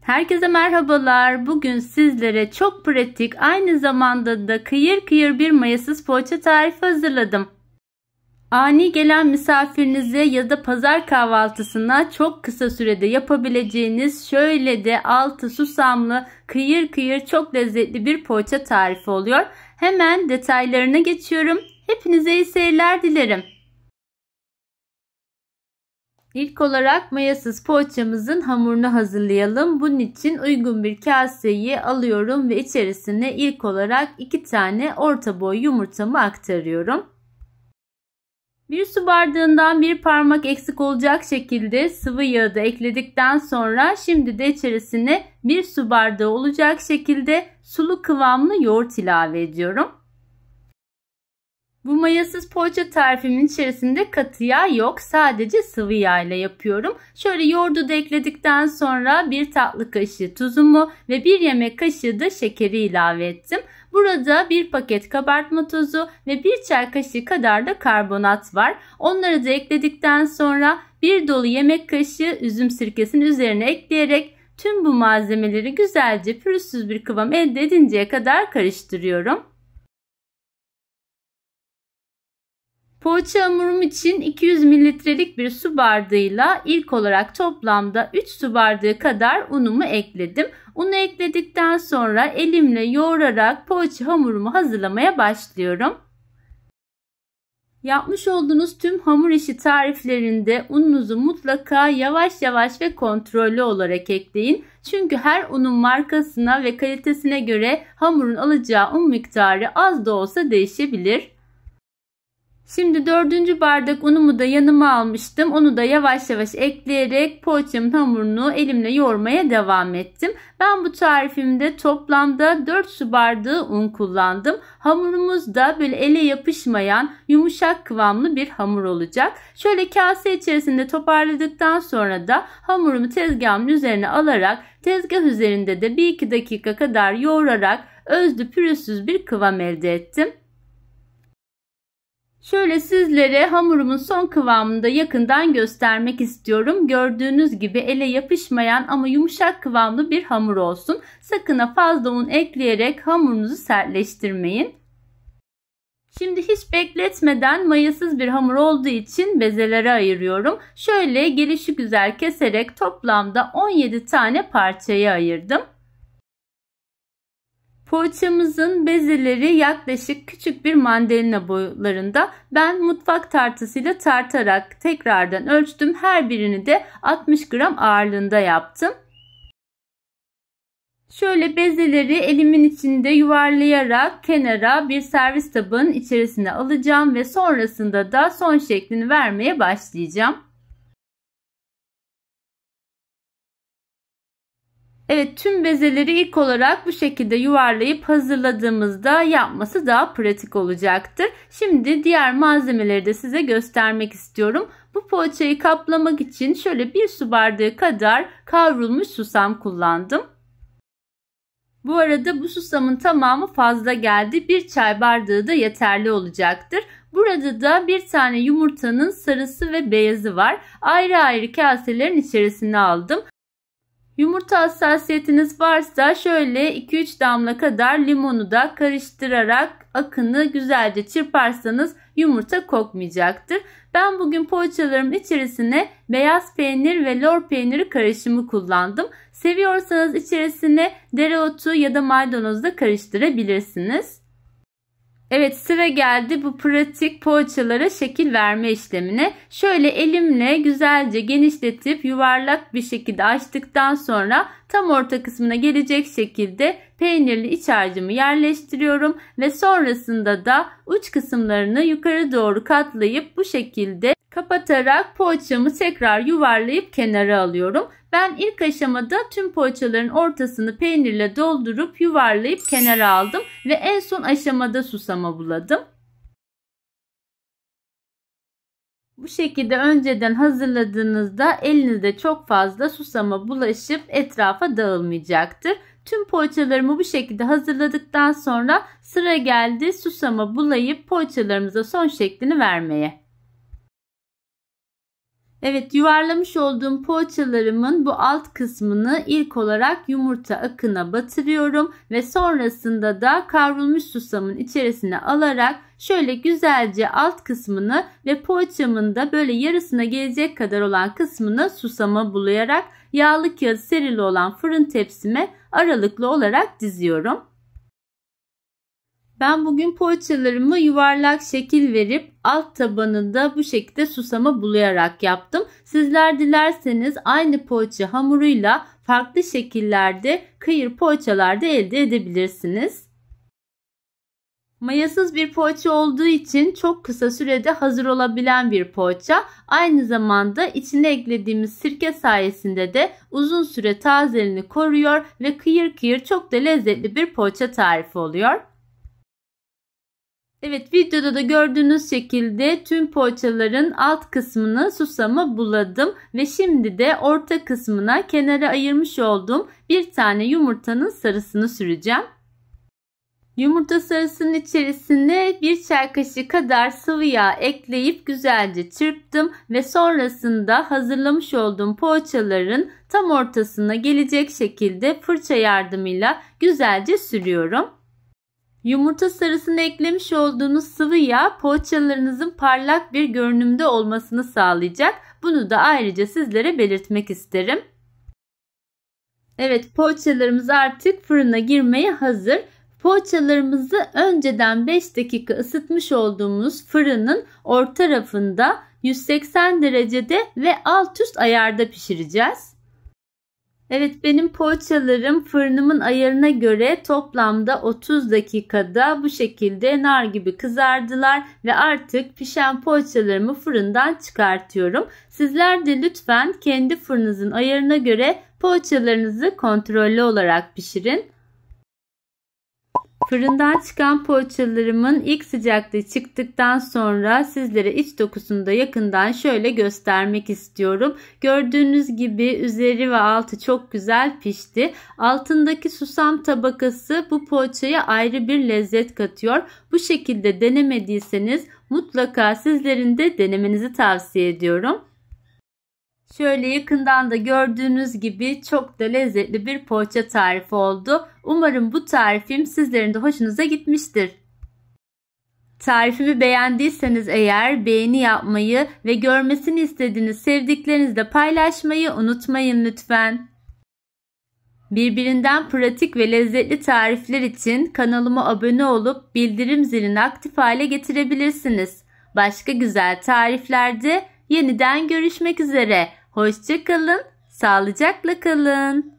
Herkese merhabalar. Bugün sizlere çok pratik, aynı zamanda da kıyır kıyır bir mayasız poğaça tarifi hazırladım. Ani gelen misafirinize ya da pazar kahvaltısına çok kısa sürede yapabileceğiniz şöyle de altı susamlı, kıyır kıyır çok lezzetli bir poğaça tarifi oluyor. Hemen detaylarına geçiyorum. Hepinize iyi seyirler dilerim. İlk olarak mayasız poğaçamızın hamurunu hazırlayalım. Bunun için uygun bir kaseyi alıyorum ve içerisine ilk olarak 2 tane orta boy yumurtamı aktarıyorum. 1 su bardağından 1 parmak eksik olacak şekilde sıvı yağı da ekledikten sonra şimdi de içerisine 1 su bardağı olacak şekilde sulu kıvamlı yoğurt ilave ediyorum. Bu mayasız poğaça tarifimin içerisinde katı yağ yok. Sadece sıvı yağ ile yapıyorum. Şöyle yoğurdu da ekledikten sonra 1 tatlı kaşığı tuzumu ve 1 yemek kaşığı da şekeri ilave ettim. Burada 1 paket kabartma tozu ve 1 çay kaşığı kadar da karbonat var. Onları da ekledikten sonra 1 dolu yemek kaşığı üzüm sirkesini üzerine ekleyerek tüm bu malzemeleri güzelce pürüzsüz bir kıvam elde edinceye kadar karıştırıyorum. Poğaça hamurum için 200 mililitrelik bir su bardağıyla ilk olarak toplamda 3 su bardağı kadar unumu ekledim. Unu ekledikten sonra elimle yoğurarak poğaça hamurumu hazırlamaya başlıyorum. Yapmış olduğunuz tüm hamur işi tariflerinde ununuzu mutlaka yavaş yavaş ve kontrollü olarak ekleyin. Çünkü her unun markasına ve kalitesine göre hamurun alacağı un miktarı az da olsa değişebilir. Şimdi 4. bardak unumu da yanıma almıştım. Onu da yavaş yavaş ekleyerek poğaçamın hamurunu elimle yoğurmaya devam ettim. Ben bu tarifimde toplamda 4 su bardağı un kullandım. Hamurumuz da böyle ele yapışmayan yumuşak kıvamlı bir hamur olacak. Şöyle kase içerisinde toparladıktan sonra da hamurumu tezgahımın üzerine alarak tezgah üzerinde de 1-2 dakika kadar yoğurarak özlü pürüzsüz bir kıvam elde ettim. Şöyle sizlere hamurumun son kıvamını da yakından göstermek istiyorum. Gördüğünüz gibi ele yapışmayan ama yumuşak kıvamlı bir hamur olsun. Sakın fazla un ekleyerek hamurunuzu sertleştirmeyin. Şimdi hiç bekletmeden mayasız bir hamur olduğu için bezelere ayırıyorum. Şöyle gelişigüzel keserek toplamda 17 tane parçaya ayırdım. Poğaçamızın bezeleri yaklaşık küçük bir mandalina boylarında. Ben mutfak tartısıyla tartarak tekrardan ölçtüm. Her birini de 60 gram ağırlığında yaptım. Şöyle bezeleri elimin içinde yuvarlayarak kenara bir servis tabağının içerisine alacağım ve sonrasında da son şeklini vermeye başlayacağım. Evet, tüm bezeleri ilk olarak bu şekilde yuvarlayıp hazırladığımızda yapması daha pratik olacaktır. Şimdi diğer malzemeleri de size göstermek istiyorum. Bu poğaçayı kaplamak için şöyle 1 su bardağı kadar kavrulmuş susam kullandım. Bu arada bu susamın tamamı fazla geldi. 1 çay bardağı da yeterli olacaktır. Burada da 1 tane yumurtanın sarısı ve beyazı var. Ayrı ayrı kaselerin içerisine aldım. Yumurta hassasiyetiniz varsa şöyle 2-3 damla kadar limonu da karıştırarak akını güzelce çırparsanız yumurta kokmayacaktır. Ben bugün poğaçalarımın içerisine beyaz peynir ve lor peyniri karışımı kullandım. Seviyorsanız içerisine dereotu ya da maydanoz da karıştırabilirsiniz. Evet, sıra geldi bu pratik poğaçalara şekil verme işlemine. Şöyle elimle güzelce genişletip yuvarlak bir şekilde açtıktan sonra tam orta kısmına gelecek şekilde peynirli iç harcımı yerleştiriyorum ve sonrasında da uç kısımlarını yukarı doğru katlayıp bu şekilde kapatarak poğaçamı tekrar yuvarlayıp kenara alıyorum. Ben ilk aşamada tüm poğaçaların ortasını peynirle doldurup yuvarlayıp kenara aldım ve en son aşamada susama buladım. Bu şekilde önceden hazırladığınızda elinizde çok fazla susama bulaşıp etrafa dağılmayacaktır. Tüm poğaçalarımı bu şekilde hazırladıktan sonra sıra geldi susama bulayıp poğaçalarımıza son şeklini vermeye. Evet, yuvarlamış olduğum poğaçalarımın bu alt kısmını ilk olarak yumurta akına batırıyorum ve sonrasında da kavrulmuş susamın içerisine alarak şöyle güzelce alt kısmını ve poğaçamın da böyle yarısına gelecek kadar olan kısmını susama bulayarak yağlı kağıt serili olan fırın tepsime aralıklı olarak diziyorum. Ben bugün poğaçalarımı yuvarlak şekil verip alt tabanını da bu şekilde susama bulayarak yaptım. Sizler dilerseniz aynı poğaça hamuruyla farklı şekillerde kıyır poğaçalar da elde edebilirsiniz. Mayasız bir poğaça olduğu için çok kısa sürede hazır olabilen bir poğaça. Aynı zamanda içine eklediğimiz sirke sayesinde de uzun süre tazeliğini koruyor ve kıyır kıyır çok da lezzetli bir poğaça tarifi oluyor. Evet, videoda da gördüğünüz şekilde tüm poğaçaların alt kısmını susama buladım ve şimdi de orta kısmına kenara ayırmış olduğum bir tane yumurtanın sarısını süreceğim. Yumurta sarısının içerisine bir çay kaşığı kadar sıvı yağ ekleyip güzelce çırptım ve sonrasında hazırlamış olduğum poğaçaların tam ortasına gelecek şekilde fırça yardımıyla güzelce sürüyorum. Yumurta sarısını eklemiş olduğunuz sıvı yağ poğaçalarınızın parlak bir görünümde olmasını sağlayacak. Bunu da ayrıca sizlere belirtmek isterim. Evet, poğaçalarımız artık fırına girmeye hazır. Poğaçalarımızı önceden 5 dakika ısıtmış olduğumuz fırının orta rafında 180 derecede ve alt üst ayarda pişireceğiz. Evet, benim poğaçalarım fırınımın ayarına göre toplamda 30 dakikada bu şekilde nar gibi kızardılar ve artık pişen poğaçalarımı fırından çıkartıyorum. Sizler de lütfen kendi fırınınızın ayarına göre poğaçalarınızı kontrollü olarak pişirin. Fırından çıkan poğaçalarımın ilk sıcaklığı çıktıktan sonra sizlere iç dokusunu da yakından şöyle göstermek istiyorum. Gördüğünüz gibi üzeri ve altı çok güzel pişti. Altındaki susam tabakası bu poğaçaya ayrı bir lezzet katıyor. Bu şekilde denemediyseniz mutlaka sizlerin de denemenizi tavsiye ediyorum. Şöyle yakından da gördüğünüz gibi çok da lezzetli bir poğaça tarifi oldu. Umarım bu tarifim sizlerin de hoşunuza gitmiştir. Tarifimi beğendiyseniz eğer beğeni yapmayı ve görmesini istediğiniz sevdiklerinizle paylaşmayı unutmayın lütfen. Birbirinden pratik ve lezzetli tarifler için kanalıma abone olup bildirim zilini aktif hale getirebilirsiniz. Başka güzel tariflerde yeniden görüşmek üzere. Hoşça kalın, sağlıcakla kalın.